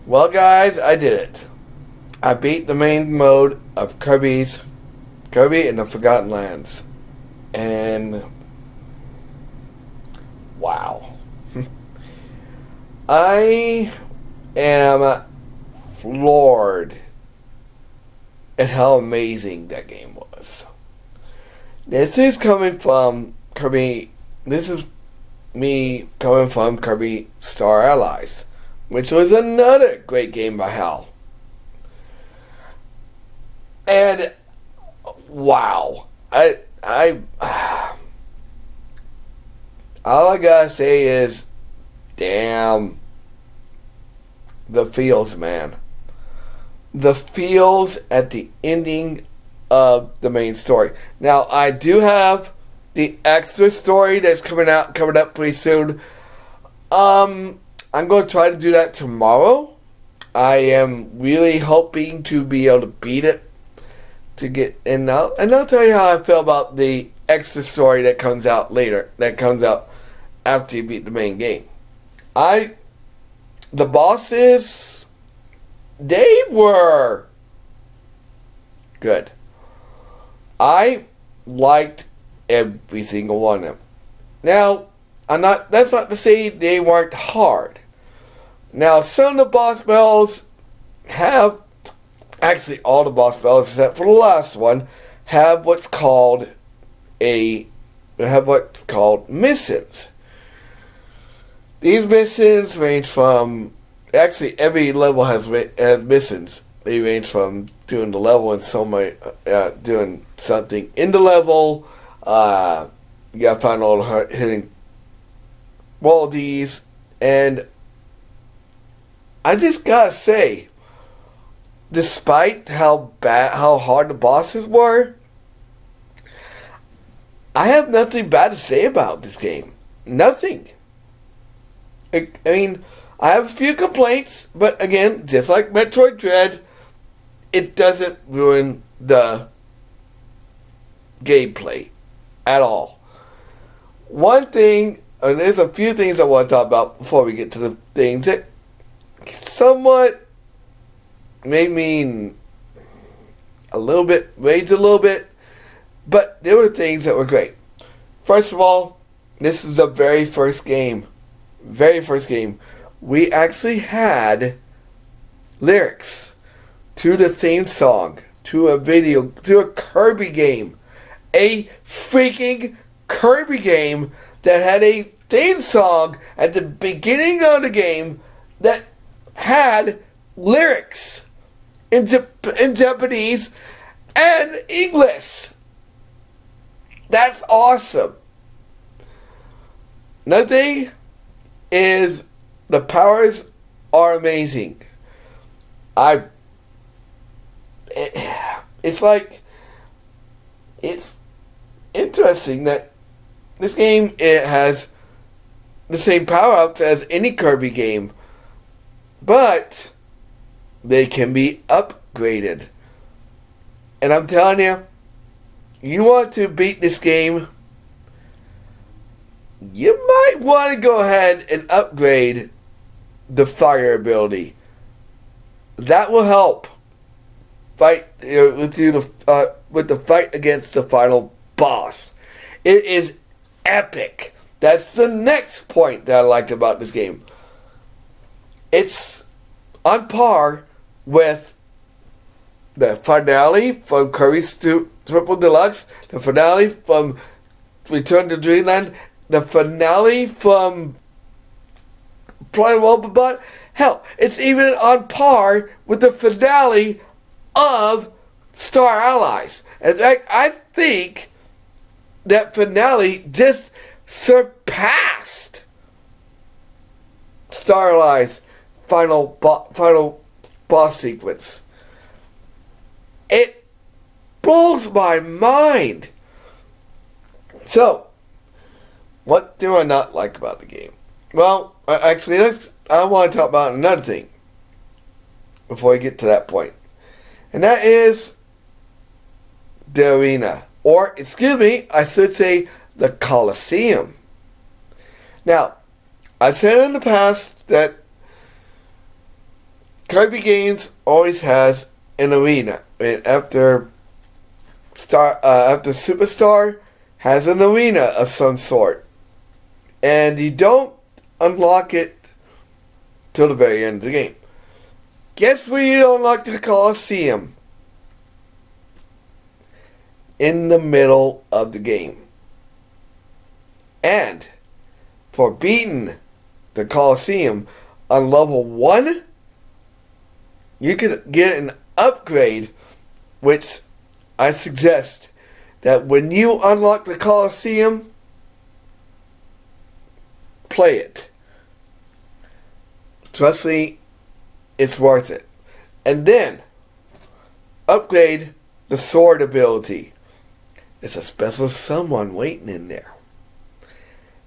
Well, guys, I did it. I beat the main mode of Kirby and the Forgotten Lands. And wow. I am floored at how amazing that game was. This is coming from Kirby. This is me coming from Kirby Star Allies, which was another great game by Hal. And wow, I all I gotta say is, damn, the feels, man. The feels at the ending of the main story. Now, I do have the extra story that's coming up pretty soon. I'm going to try to do that tomorrow. I am really hoping to be able to beat it to get and I'll tell you how I feel about the extra story that comes out later. That comes out after you beat the main game. The bosses, they were good. I liked every single one of them. Now, that's not to say they weren't hard. Now, some of the boss battles have, actually all the boss battles except for the last one, have what's called missions. These missions range from, actually every level has missions. They range from doing the level and doing something in the level. You gotta find all the hidden qualities, and I just gotta say, despite how hard the bosses were, I have nothing bad to say about this game. Nothing. I mean, I have a few complaints, but again, just like Metroid Dread, it doesn't ruin the gameplay at all. One thing, and there's a few things I want to talk about before we get to the things that somewhat made me rage a little bit, but there were things that were great. First of all, this is the very first game we actually had lyrics to the theme song, to a Kirby game. A freaking Kirby game that had a theme song at the beginning of the game that had lyrics in Japanese and English. That's awesome. Another thing is the powers are amazing. It's interesting that this game, it has the same power-ups as any Kirby game, but they can be upgraded. And I'm telling you, you want to beat this game, you might want to go ahead and upgrade the fire ability. That will help fight with the fight against the final boss. It is epic. That's the next point that I liked about this game. It's on par with the finale from Kirby's Triple Deluxe, the finale from Return to Dreamland, the finale from Primal Bot. Hell, it's even on par with the finale of Star Allies. In fact, I think that finale just surpassed Star Allies' final boss sequence. It blows my mind. So, what do I not like about the game? Well, actually, I want to talk about another thing before I get to that point. And that is the arena. Or, excuse me, I should say the Coliseum. Now, I've said in the past that Kirby games always has an arena. And after Superstar has an arena of some sort. And you don't unlock it till the very end of the game. Guess where you unlock the Coliseum? In the middle of the game. And for beating the Coliseum on level 1, you can get an upgrade, which I suggest that when you unlock the Coliseum, play it. Trust me, it's worth it. And then upgrade the sword ability. There's a special someone waiting in there.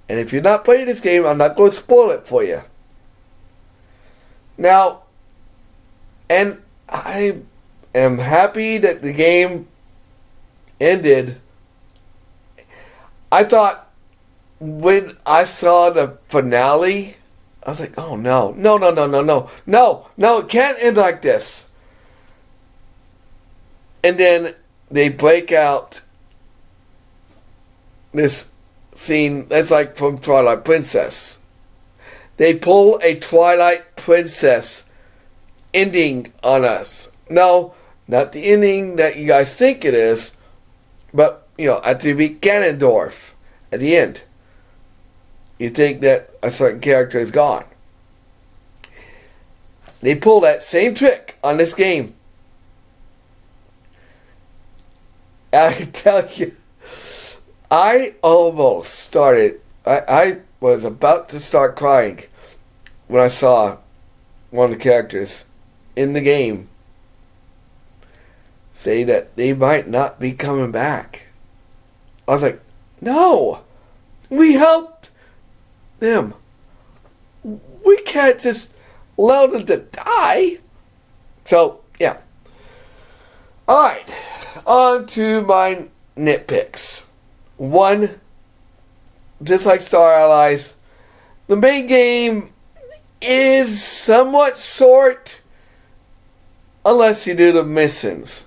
And if you're not playing this game, I'm not going to spoil it for you. Now, and I am happy that the game ended. I thought when I saw the finale, I was like, oh no, it can't end like this. And then they break out this scene that's like from Twilight Princess. They pull a Twilight Princess ending on us. No, not the ending that you guys think it is, but, at the Ganondorf, at the end, you think that a certain character is gone. They pull that same trick on this game. I can tell you, I almost started, I was about to start crying when I saw one of the characters in the game say that they might not be coming back. I was like, no, we helped them. We can't just allow them to die. So, yeah. Alright, on to my nitpicks. 1, just like Star Allies, the main game is somewhat short unless you do the missions.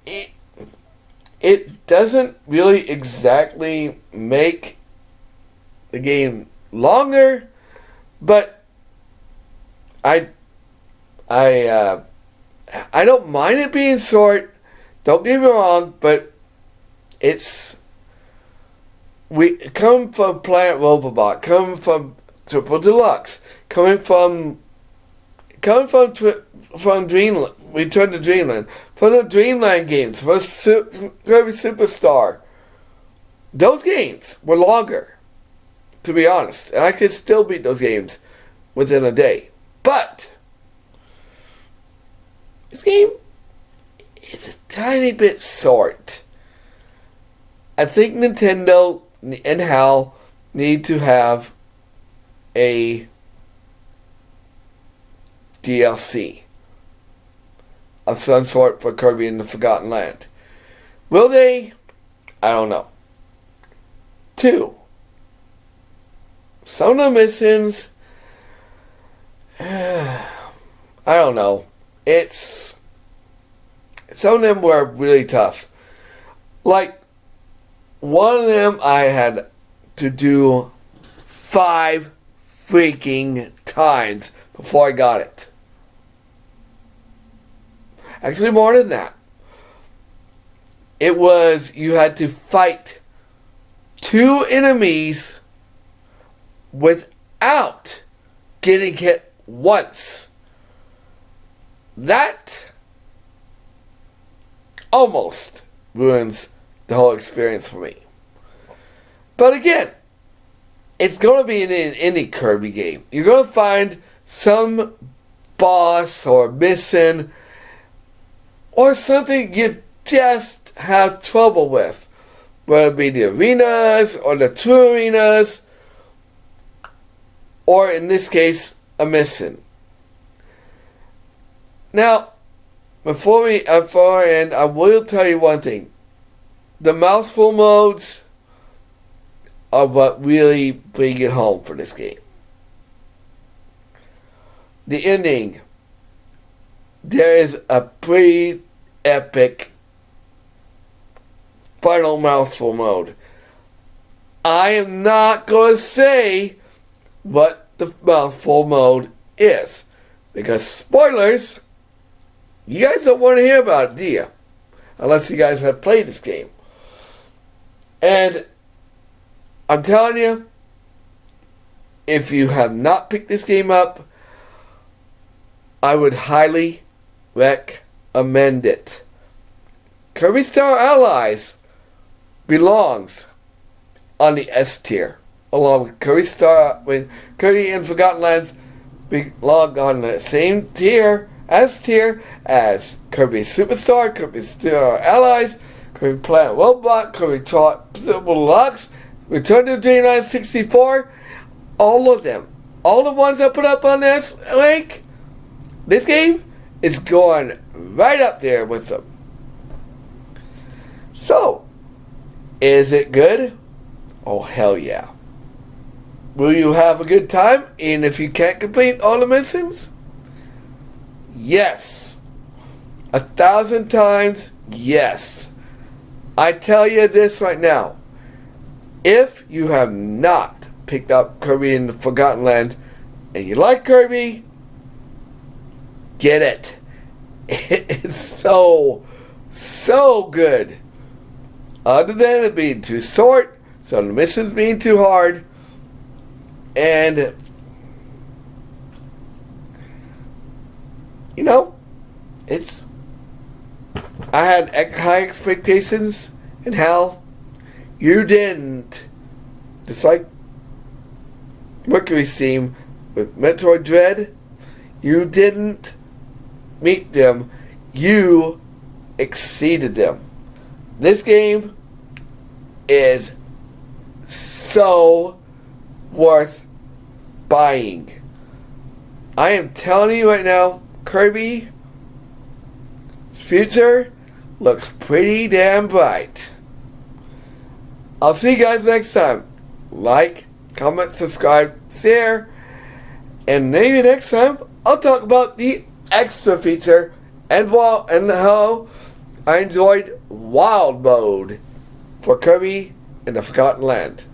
It doesn't really exactly make the game longer, but I don't mind it being short. Don't get me wrong, but we come from Planet Robobot, come from Triple Deluxe, coming from Dreamland, Return to Dreamland, from the Dreamland games, from Kirby Superstar. Those games were longer, to be honest, and I could still beat those games within a day. But this game is a tiny bit short. I think Nintendo and HAL need to have a DLC of some sort for Kirby in the Forgotten Land. Will they? I don't know. 2, some of the missions, I don't know. Some of them were really tough. Like, one of them I had to do 5 freaking times before I got it. Actually, more than that. It was, you had to fight 2 enemies without getting hit once. That almost ruins the whole experience for me. But again, it's going to be in any Kirby game. You're going to find some boss or mission or something you just have trouble with. Whether it be the arenas or the 2 arenas, or in this case, a mission. Now, before I end, I will tell you one thing. The mouthful modes are what really bring it home for this game. the ending, there is a pretty epic final mouthful mode. I am not going to say what the mouthful mode is, because spoilers, you guys don't want to hear about it, do you? Unless you guys have played this game. And I'm telling you, if you have not picked this game up, I would highly recommend it. Kirby Star Allies belongs on the S tier, along with Kirby and Forgotten Lands belong on the same tier, S tier, as Kirby Superstar, Kirby Star Allies, Kirby Planet Robot, Kirby Deluxe, Return to Dreamland 64, all of them. All the ones I put up on this link, this game is going right up there with them. So, is it good? Oh, hell yeah. Will you have a good time, even if you can't complete all the missions? Yes. 1,000 times yes. I tell you this right now. If you have not picked up Kirby in the Forgotten Land and you like Kirby, get it. It is so good. Other than it being too short, some of the missions being too hard, and you know, I had high expectations, and hell, you didn't. Just like Mercury's theme with Metroid Dread, you didn't meet them, you exceeded them. This game is so worth buying. I am telling you right now, Kirby's future looks pretty damn bright. I'll see you guys next time. Like, comment, subscribe, share, and maybe next time I'll talk about the extra feature and how I enjoyed Wild Mode for Kirby in the Forgotten Land.